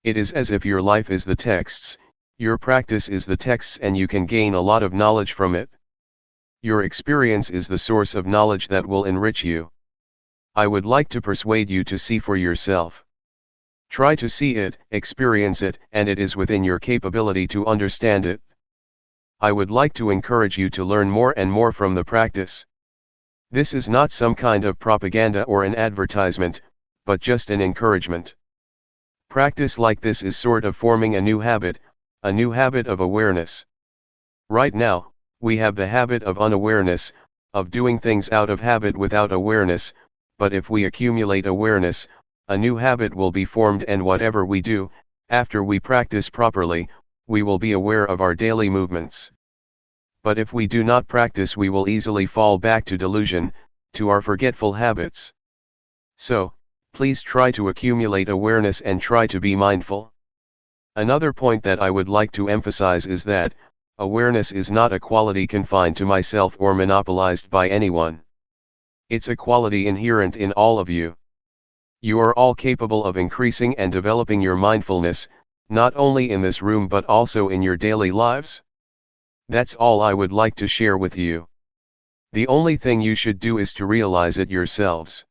It is as if your life is the texts, your practice is the texts, and you can gain a lot of knowledge from it. Your experience is the source of knowledge that will enrich you. I would like to persuade you to see for yourself. Try to see it, experience it, and it is within your capability to understand it. I would like to encourage you to learn more and more from the practice. This is not some kind of propaganda or an advertisement, but just an encouragement. Practice like this is sort of forming a new habit of awareness. Right now, we have the habit of unawareness, of doing things out of habit without awareness, but if we accumulate awareness, a new habit will be formed, and whatever we do, after we practice properly, we will be aware of our daily movements. But if we do not practice, we will easily fall back to delusion, to our forgetful habits. So, please try to accumulate awareness and try to be mindful. Another point that I would like to emphasize is that, awareness is not a quality confined to myself or monopolized by anyone. It's a quality inherent in all of you. You are all capable of increasing and developing your mindfulness, not only in this room but also in your daily lives. That's all I would like to share with you. The only thing you should do is to realize it yourselves.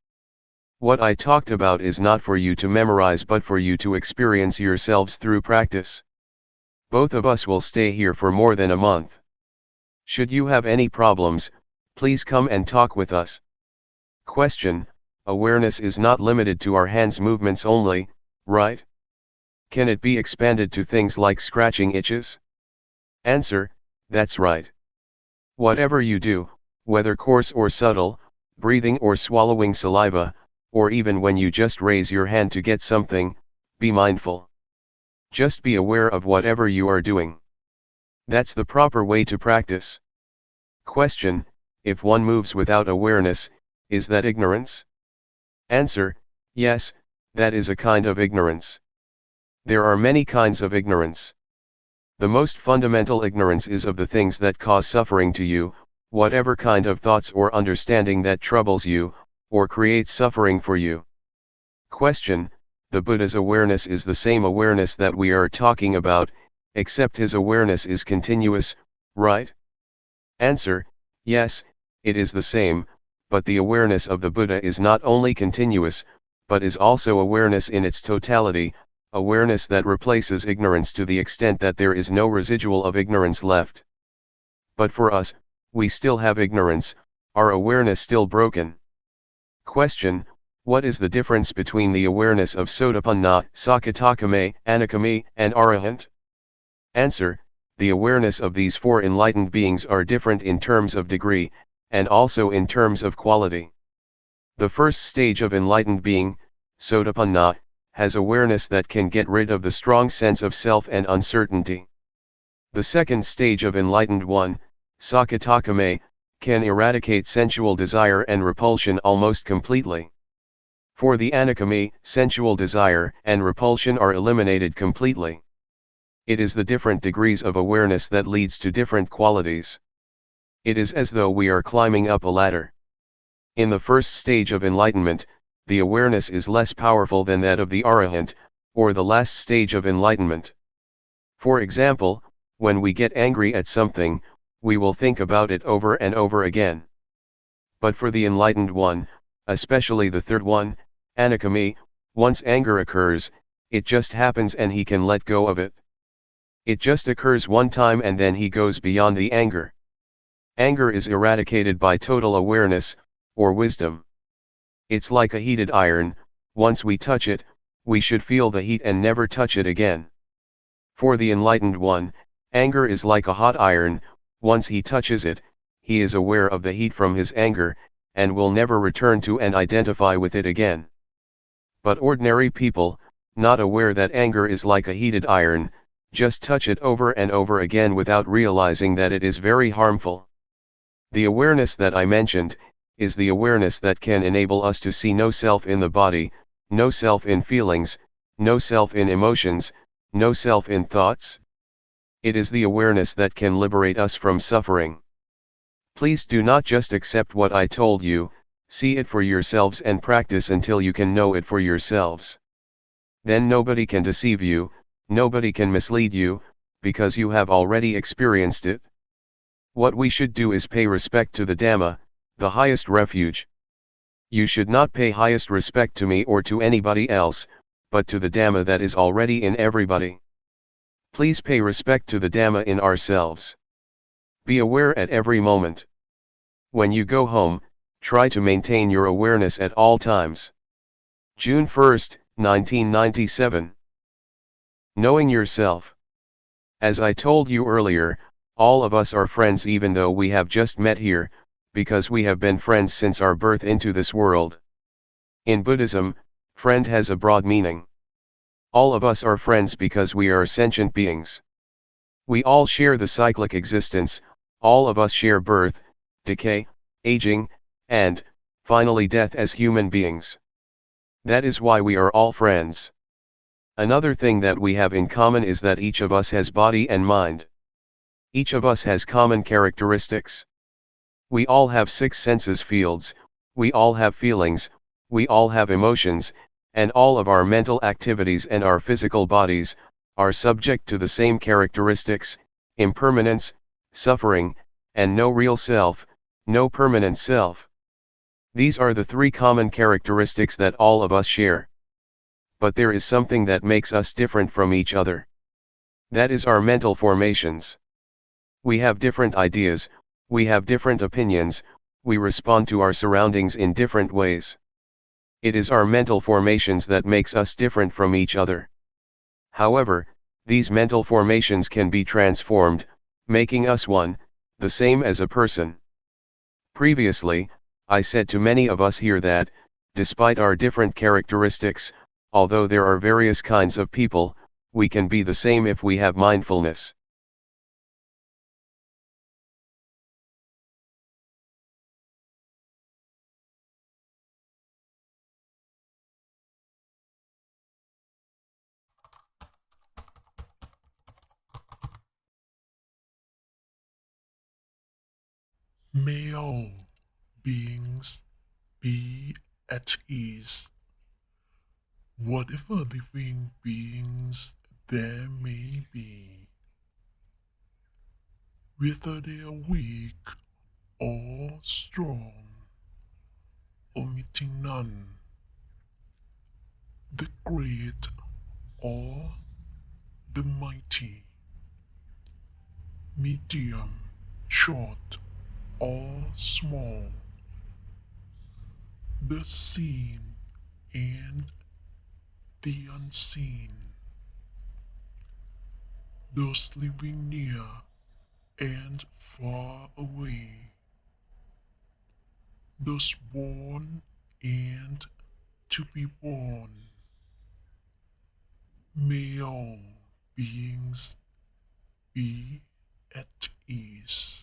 What I talked about is not for you to memorize but for you to experience yourselves through practice. Both of us will stay here for more than a month. Should you have any problems, please come and talk with us. Question: awareness is not limited to our hands movements only, right? Can it be expanded to things like scratching itches? Answer: that's right. Whatever you do, whether coarse or subtle, breathing or swallowing saliva, or even when you just raise your hand to get something, be mindful. Just be aware of whatever you are doing. That's the proper way to practice. Question: if one moves without awareness, is that ignorance? Answer: yes, that is a kind of ignorance. There are many kinds of ignorance. The most fundamental ignorance is of the things that cause suffering to you, whatever kind of thoughts or understanding that troubles you, or creates suffering for you. Question: the Buddha's awareness is the same awareness that we are talking about, except his awareness is continuous, right? Answer: yes, it is the same, but the awareness of the Buddha is not only continuous, but is also awareness in its totality, awareness that replaces ignorance to the extent that there is no residual of ignorance left. But for us, we still have ignorance, our awareness still broken. Question: what is the difference between the awareness of Sotapanna, Sakadagami, Anagami, and Arahant? Answer: the awareness of these four enlightened beings are different in terms of degree, and also in terms of quality. The first stage of enlightened being, Sotapanna, has awareness that can get rid of the strong sense of self and uncertainty. The second stage of enlightened one, Sakadagami, can eradicate sensual desire and repulsion almost completely. For the Anagami, sensual desire and repulsion are eliminated completely. It is the different degrees of awareness that leads to different qualities. It is as though we are climbing up a ladder. In the first stage of enlightenment, the awareness is less powerful than that of the Arahant, or the last stage of enlightenment. For example, when we get angry at something, we will think about it over and over again. But for the enlightened one, especially the third one, Anagami, once anger occurs, it just happens and he can let go of it. It just occurs one time and then he goes beyond the anger. Anger is eradicated by total awareness, or wisdom. It's like a heated iron, once we touch it, we should feel the heat and never touch it again. For the enlightened one, anger is like a hot iron, once he touches it, he is aware of the heat from his anger, and will never return to and identify with it again. But ordinary people, not aware that anger is like a heated iron, just touch it over and over again without realizing that it is very harmful. The awareness that I mentioned, is the awareness that can enable us to see no self in the body, no self in feelings, no self in emotions, no self in thoughts. It is the awareness that can liberate us from suffering. Please do not just accept what I told you, see it for yourselves and practice until you can know it for yourselves. Then nobody can deceive you, nobody can mislead you, because you have already experienced it. What we should do is pay respect to the Dhamma, the highest refuge. You should not pay highest respect to me or to anybody else, but to the Dhamma that is already in everybody. Please pay respect to the Dhamma in ourselves. Be aware at every moment. When you go home, try to maintain your awareness at all times. June 1, 1997. Knowing yourself. As I told you earlier, all of us are friends even though we have just met here, because we have been friends since our birth into this world. In Buddhism, friend has a broad meaning. All of us are friends because we are sentient beings. We all share the cyclic existence, all of us share birth, decay, aging, and, finally death as human beings. That is why we are all friends. Another thing that we have in common is that each of us has body and mind. Each of us has common characteristics. We all have 6 senses fields, we all have feelings, we all have emotions, and all of our mental activities and our physical bodies are subject to the same characteristics: impermanence, suffering, and no real self, no permanent self. These are the 3 common characteristics that all of us share. But there is something that makes us different from each other. That is our mental formations. We have different ideas, we have different opinions, we respond to our surroundings in different ways. It is our mental formations that makes us different from each other. However, these mental formations can be transformed, making us one, the same as a person. Previously, I said to many of us here that, despite our different characteristics, although there are various kinds of people, we can be the same if we have mindfulness. May all beings be at ease. Whatever living beings there may be, whether they are weak or strong, omitting none, the great or the mighty, medium, short or small, the seen and the unseen, those living near and far away, those born and to be born. May all beings be at ease.